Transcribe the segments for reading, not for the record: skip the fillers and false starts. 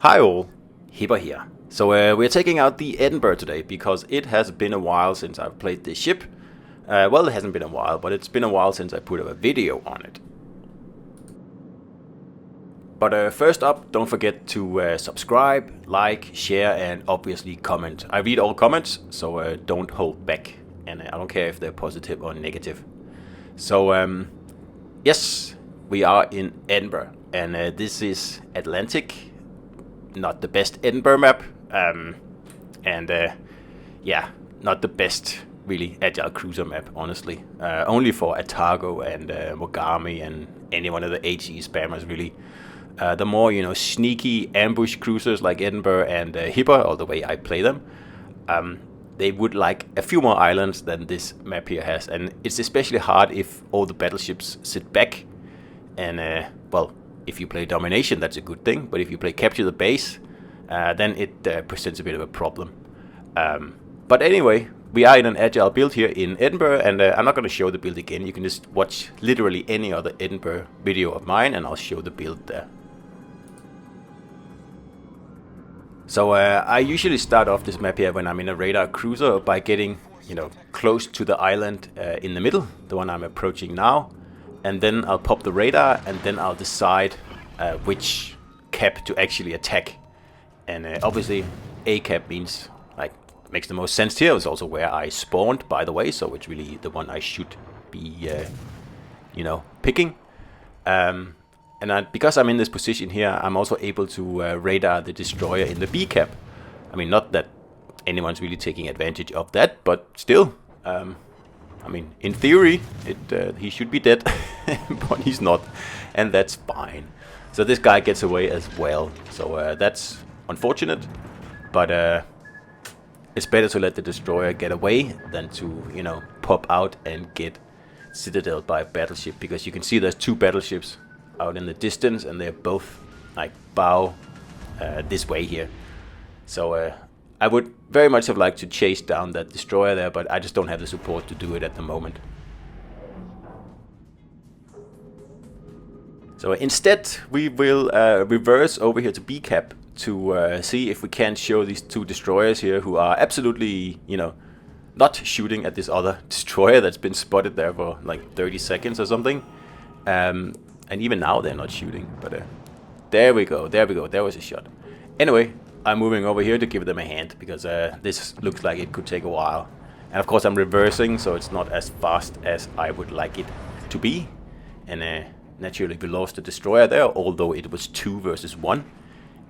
Hi all, Hipper here. So we're taking out the Edinburgh today because it has been a while since I've played this ship. Well, it hasn't been a while, but it's been a while since I put up a video on it. But first up, don't forget to subscribe, like, share, and obviously comment. I read all comments, so don't hold back. And I don't care if they're positive or negative. So, yes, we are in Edinburgh. And this is Atlantic. Not the best Edinburgh map. Yeah, not the best really agile cruiser map, honestly. Only for Atago and Mogami and any one of the HE spammers, really. The more, sneaky ambush cruisers like Edinburgh and Hipper, or the way I play them, they would like a few more islands than this map here has. And it's especially hard if all the battleships sit back. And, well, if you play domination, that's a good thing. But if you play capture the base, then it presents a bit of a problem. But anyway, we are in an agile build here in Edinburgh, and I'm not going to show the build again. You can just watch literally any other Edinburgh video of mine, and I'll show the build there. So I usually start off this map here when I'm in a radar cruiser by getting, close to the island in the middle, the one I'm approaching now. And then I'll pop the radar, and then I'll decide which cap to actually attack. And obviously, A cap means, makes the most sense here. It's also where I spawned, by the way, so it's really the one I should be, picking. Because I'm in this position here, I'm also able to radar the destroyer in the B cap. I mean, not that anyone's really taking advantage of that, but still, in theory, he should be dead, but he's not, and that's fine. So this guy gets away as well, so that's unfortunate, but it's better to let the destroyer get away than to, pop out and get citadeled by a battleship, because you can see there's two battleships out in the distance, and they're both, bow this way here. So I would very much have liked to chase down that destroyer there, but I just don't have the support to do it at the moment. So instead, we will reverse over here to B cap to see if we can show these two destroyers here, who are absolutely, not shooting at this other destroyer that's been spotted there for 30 seconds or something. And even now they're not shooting, but there we go, there was a shot. Anyway, I'm moving over here to give them a hand, because this looks like it could take a while. And of course I'm reversing, so it's not as fast as I would like it to be. And naturally we lost the destroyer there, although it was 2 versus 1.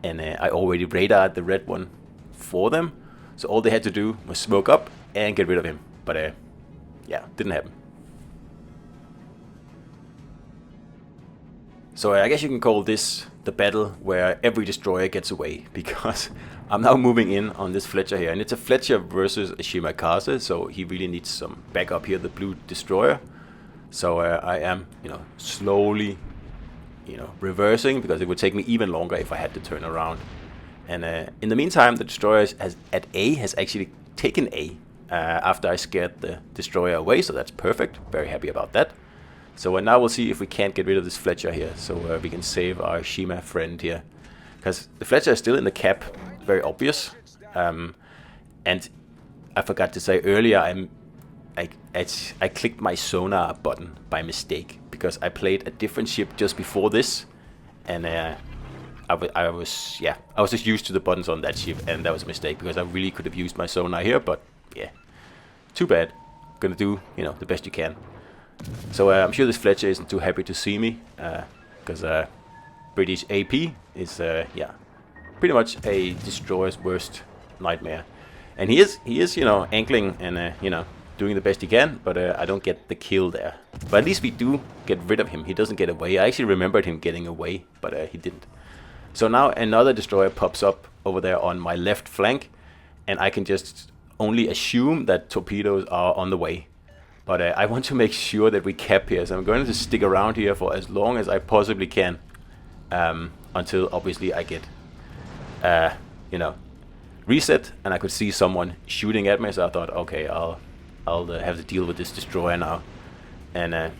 And I already radared the red one for them. So all they had to do was smoke up and get rid of him. But yeah, didn't happen. So I guess you can call this the battle where every destroyer gets away, because I'm now moving in on this Fletcher here, and it's a Fletcher versus a Shimakaze, so he really needs some backup here, the blue destroyer. So I am, slowly, reversing, because it would take me even longer if I had to turn around. And in the meantime, the destroyer at A has actually taken A after I scared the destroyer away, so that's perfect. Very happy about that. So now we'll see if we can't get rid of this Fletcher here, so we can save our Shima friend here. Because the Fletcher is still in the cap, very obvious. And I forgot to say earlier, I clicked my sonar button by mistake, because I played a different ship just before this, and I was just used to the buttons on that ship, and that was a mistake, because I really could have used my sonar here, but yeah, too bad. Gonna do the best you can. So I'm sure this Fletcher isn't too happy to see me, because British AP is pretty much a destroyer's worst nightmare, and he is angling and doing the best he can, but I don't get the kill there. But at least we do get rid of him. He doesn't get away. I actually remembered him getting away, but he didn't. So now another destroyer pops up over there on my left flank, and I can just only assume that torpedoes are on the way. But I want to make sure that we cap here, so I'm going to stick around here for as long as I possibly can, until obviously I get, reset, and I could see someone shooting at me. So I thought, okay, I'll have to deal with this destroyer now. And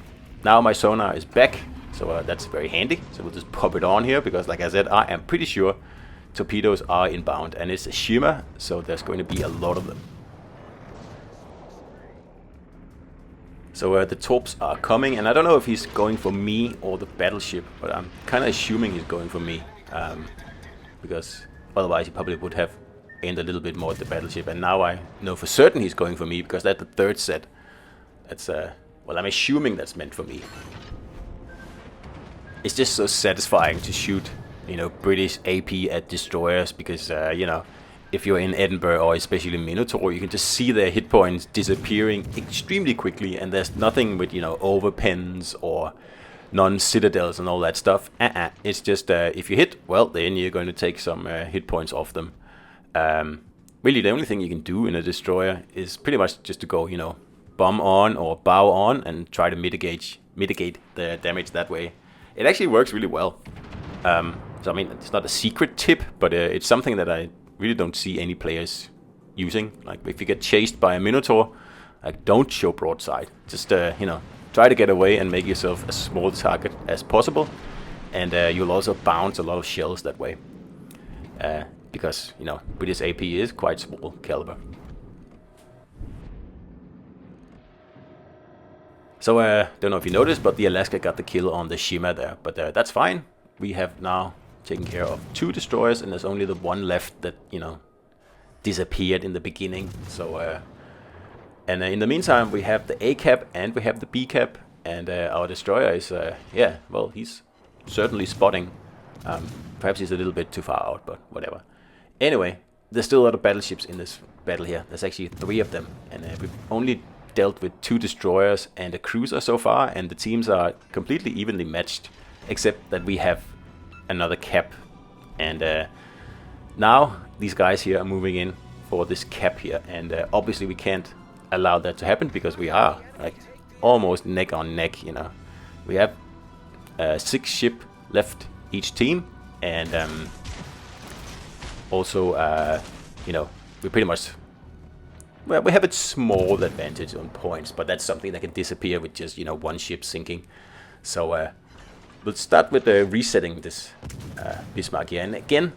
now my sonar is back, so that's very handy. So we'll just pop it on here, because like I said, I am pretty sure torpedoes are inbound, and it's a shimmer, so there's going to be a lot of them. So the torps are coming, and I don't know if he's going for me or the battleship, but I'm kind of assuming he's going for me, because otherwise he probably would have aimed a little bit more at the battleship, and now I know for certain he's going for me, because that's the third set. That's, well, I'm assuming that's meant for me. It's just so satisfying to shoot, you know, British AP at destroyers, because, you know, if you're in Edinburgh or especially Minotaur, you can just see their hit points disappearing extremely quickly, and there's nothing with, you know, overpens or non-citadels and all that stuff. It's just, if you hit, well, then you're going to take some hit points off them. Really, the only thing you can do in a destroyer is pretty much just to go, you know, bomb on or bow on and try to mitigate the damage that way. It actually works really well. So I mean, it's not a secret tip, but it's something that I really don't see any players using. Like, if you get chased by a Minotaur, like, don't show broadside. Just you know, try to get away and make yourself as small target as possible, and you'll also bounce a lot of shells that way. Because, you know, British AP is quite small caliber. So, don't know if you noticed, but the Alaska got the kill on the Shima there. But that's fine. We have now taken care of 2 destroyers, and there's only the one left that, you know, disappeared in the beginning. So, and in the meantime, we have the A cap and we have the B cap, and our destroyer is, yeah, well, he's certainly spotting. Perhaps he's a little bit too far out, but whatever. Anyway, there's still a lot of battleships in this battle here. There's actually 3 of them, and we've only dealt with 2 destroyers and a cruiser so far, and the teams are completely evenly matched, except that we have another cap, and now these guys here are moving in for this cap here, and obviously we can't allow that to happen, because we are like almost neck on neck, you know. We have 6 ship left each team, and also you know, we pretty much, well, we have a small advantage on points, but that's something that can disappear with just, you know, one ship sinking. So we'll start with resetting this Bismarck here. And again,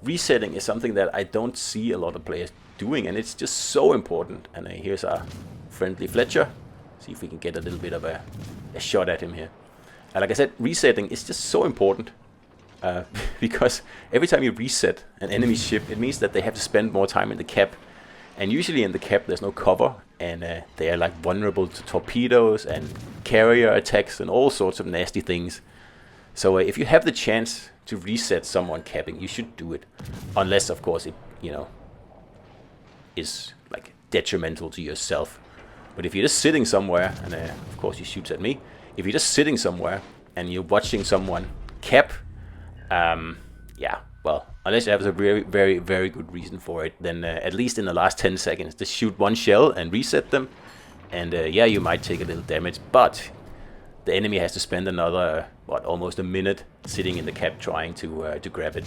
resetting is something that I don't see a lot of players doing, and it's just so important. And here's our friendly Fletcher. See if we can get a little bit of a shot at him here. Like I said, resetting is just so important. Because every time you reset an enemy ship, it means that they have to spend more time in the cap. And usually in the cap there's no cover, and they are like vulnerable to torpedoes and carrier attacks and all sorts of nasty things. So if you have the chance to reset someone capping, you should do it. Unless, of course, it, you know, is like detrimental to yourself. But if you're just sitting somewhere, and of course he shoots at me, if you're just sitting somewhere and you're watching someone cap, yeah, well, unless you have a very, very, very good reason for it, then at least in the last 10 seconds, just shoot one shell and reset them. And yeah, you might take a little damage, but the enemy has to spend another, what, almost a minute sitting in the cap trying to grab it.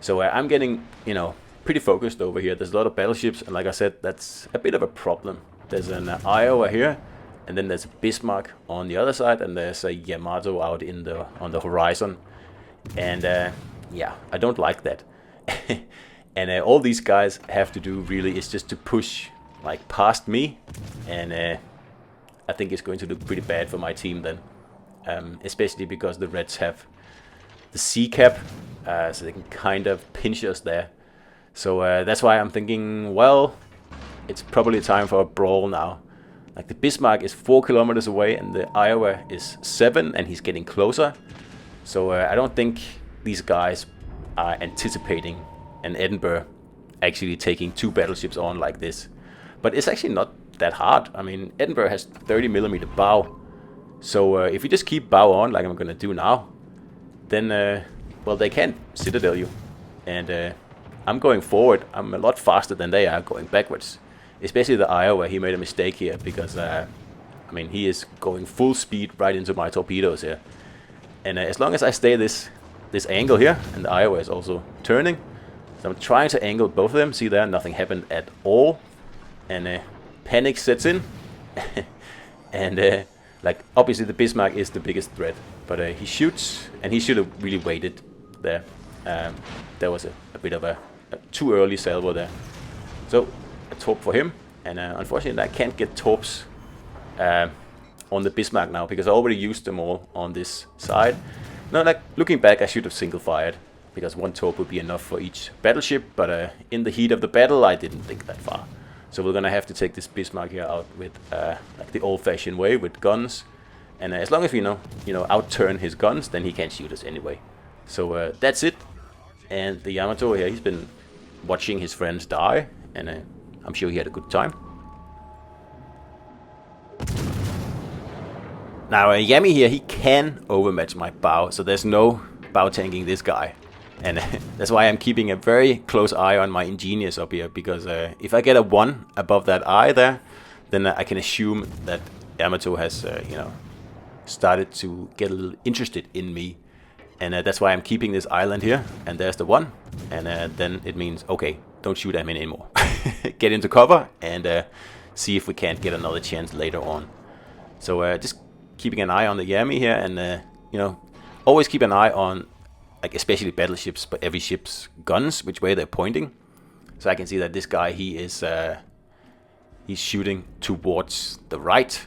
So I'm getting, you know, pretty focused over here. There's a lot of battleships, and like I said, that's a bit of a problem. There's an Iowa here, and then there's a Bismarck on the other side, and there's a Yamato out in the on the horizon. And yeah, I don't like that. And all these guys have to do really is just to push like past me, and I think it's going to look pretty bad for my team then, especially because the Reds have the C cap, so they can kind of pinch us there. So that's why I'm thinking, well, it's probably time for a brawl now. Like, the Bismarck is 4 kilometers away and the Iowa is 7, and he's getting closer. So I don't think these guys are anticipating an Edinburgh actually taking 2 battleships on like this. But it's actually not that hard. I mean, Edinburgh has 30mm bow. So if you just keep bow on like I'm going to do now, then, well, they can't citadel you. And I'm going forward. I'm a lot faster than they are going backwards. Especially the Iowa, he made a mistake here because, I mean, he is going full speed right into my torpedoes here. And as long as I stay this angle here, and the Iowa is also turning, so I'm trying to angle both of them. See there, nothing happened at all. And panic sets in. And like, obviously the Bismarck is the biggest threat. But he shoots, and he should have really waited there. There was a bit of a too early salvo there. So a torp for him, and unfortunately I can't get torps on the Bismarck now because I already used them all on this side. Now, like looking back, I should have single fired because one torp would be enough for each battleship, but in the heat of the battle I didn't think that far. So we're gonna have to take this Bismarck here out with like the old-fashioned way with guns, and as long as we outturn his guns, then he can't shoot us anyway. So that's it. And the Yamato here, he's been watching his friends die, and I'm sure he had a good time. Now Yami here, he can overmatch my bow, so there's no bow tanking this guy. And that's why I'm keeping a very close eye on my Ingenious up here, because if I get a 1 above that eye there, then I can assume that Yamato has, started to get a little interested in me. And that's why I'm keeping this island here, and there's the 1. And then it means, okay, don't shoot at me anymore. Get into cover and see if we can't get another chance later on. So just keeping an eye on the Yami here, and always keep an eye on, like especially battleships, but every ship's guns, which way they're pointing. So I can see that this guy, he's shooting towards the right,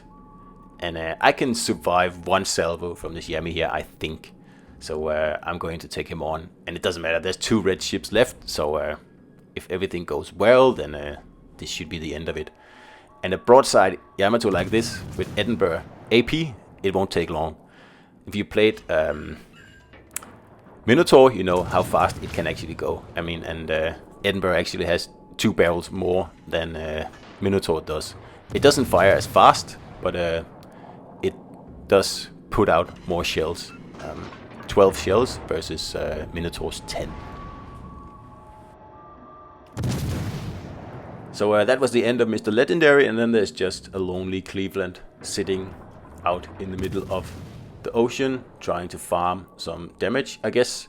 and I can survive 1 salvo from this Yami here, I think. So I'm going to take him on, and it doesn't matter. There's 2 red ships left, so if everything goes well, then this should be the end of it. And a broadside Yamato like this with Edinburgh AP, it won't take long. If you played Minotaur, you know how fast it can actually go. I mean, and Edinburgh actually has 2 barrels more than Minotaur does. It doesn't fire as fast, but it does put out more shells. 12 shells versus Minotaur's 10. So that was the end of Mr. Legendary, and then there's just a lonely Cleveland sitting out in the middle of the ocean trying to farm some damage, I guess.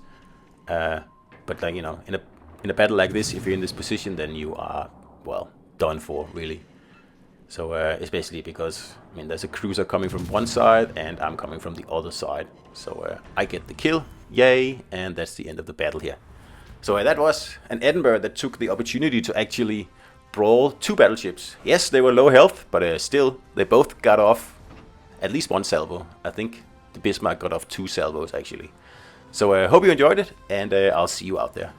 But like, in a battle like this, if you're in this position, then you are, well, done for, really. So especially because, I mean, there's a cruiser coming from one side and I'm coming from the other side. So I get the kill, yay, and that's the end of the battle here. So that was an Edinburgh that took the opportunity to actually brawl 2 battleships. Yes, they were low health, but still, they both got off at least 1 salvo. I think the Bismarck got off 2 salvos, actually. So I hope you enjoyed it, and I'll see you out there.